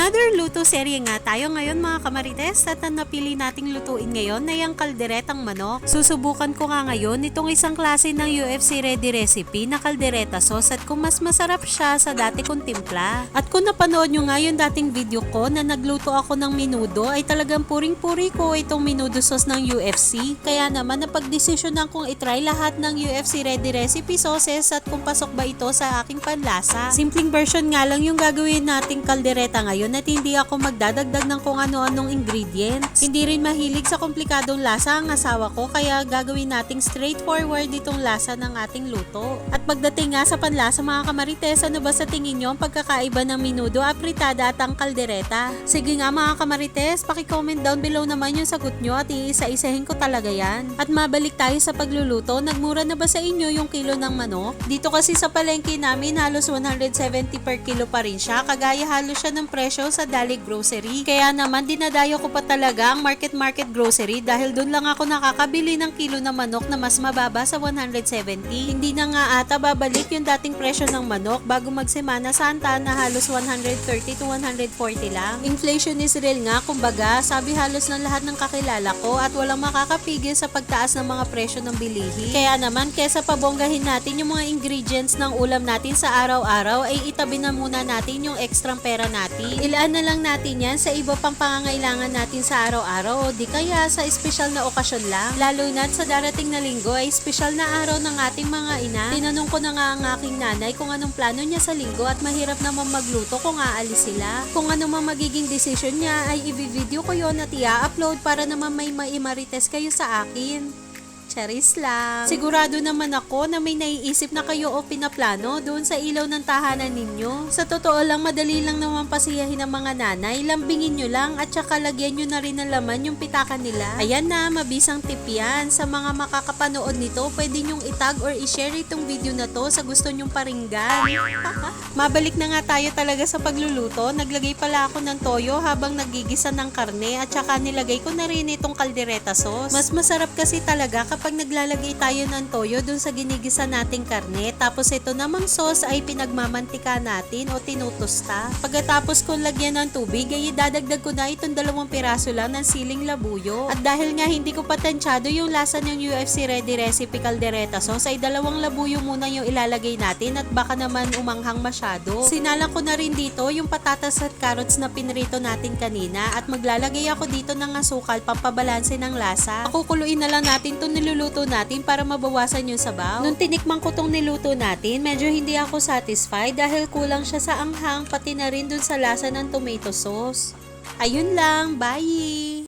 Another luto serye nga tayo ngayon mga kamarites, at ang napili nating lutuin ngayon ay ang kalderetang manok. Susubukan ko nga ngayon itong isang klase ng UFC ready recipe na kaldereta sauce at kung mas masarap siya sa dati kong timpla. At kung napanood nyo nga yung dating video ko na nagluto ako ng menudo ay talagang puring-puri ko itong menudo sauce ng UFC. Kaya naman napagdesisyonan kong itry lahat ng UFC ready recipe sauces at kung pasok ba ito sa aking panlasa. Simpleng version nga lang yung gagawin nating kaldereta ngayon at hindi ako magdadagdag ng kung ano-anong ingredients. Hindi rin mahilig sa komplikadong lasa ang asawa ko kaya gagawin nating straightforward itong lasa ng ating luto. At pagdating nga sa panlasa mga kamarites, ano ba sa tingin nyo ang pagkakaiba ng menudo, apritada at ang kaldereta? Sige nga mga kamarites, paki-comment down below naman yung sagot nyo at iisa-isahin ko talaga yan. At mabalik tayo sa pagluluto, nagmura na ba sa inyo yung kilo ng manok? Dito kasi sa palengke namin halos 170 per kilo pa rin siya, kagaya halos siya ng presyo sa Dalig Grocery. Kaya naman dinadayo ko pa talaga ang market grocery dahil doon lang ako nakakabili ng kilo na manok na mas mababa sa 170. Hindi na nga ata babalik yung dating presyo ng manok bago magsemana Santa na halos 130 to 140 lang. Inflation is real nga, kumbaga sabi halos ng lahat ng kakilala ko at walang makakapigil sa pagtaas ng mga presyo ng bilihin. Kaya naman kesa pabonggahin natin yung mga ingredients ng ulam natin sa araw-araw ay itabi na muna natin yung extra pera natin. Ilaan na lang natin yan sa iba pang pangangailangan natin sa araw-araw o di kaya sa espesyal na okasyon lang. Lalo na sa darating na linggo ay espesyal na araw ng ating mga ina. Tinanong ko na nga ang aking nanay kung anong plano niya sa linggo at mahirap naman magluto kung aalis sila. Kung ano mang magiging desisyon niya ay i-video ko yon at i-upload para naman may maimarites kayo sa akin. Charis lang. Sigurado naman ako na may naiisip na kayo o pinaplano doon sa ilaw ng tahanan ninyo. Sa totoo lang, madali lang naman pasiyahin ng mga nanay. Lambingin nyo lang at saka lagyan nyo na rin ng laman yung pitakan nila. Ayan na, mabisang tip yan. Sa mga makakapanood nito, pwede nyong itag or i-share itong video na to sa gusto nyong paringgan. Mabalik na nga tayo talaga sa pagluluto. Naglagay pala ako ng toyo habang nagigisa ng karne at saka nilagay ko na rin itong kaldereta sauce. Mas masarap kasi talaga kapag naglalagay tayo ng toyo dun sa ginigisa nating karne, tapos ito namang sauce ay pinagmamantika natin o tinutusta. Pagkatapos kong lagyan ng tubig, ay idadagdag ko na itong 2 piraso lang ng siling labuyo. At dahil nga hindi ko patansyado yung lasa ng UFC ready recipe kaldereta sauce, ay 2 labuyo muna yung ilalagay natin at baka naman umanghang masyado. Sinalang ko na rin dito yung patatas at carrots na pinrito natin kanina at maglalagay ako dito ng asukal pampabalanse ng lasa. Pakukuluin na lang natin itong niluluto natin para mabawasan yung sabaw. Nung tinikman ko tong niluto natin, medyo hindi ako satisfied dahil kulang siya sa anghang pati na rin dun sa lasa ng tomato sauce. Ayun lang, bye!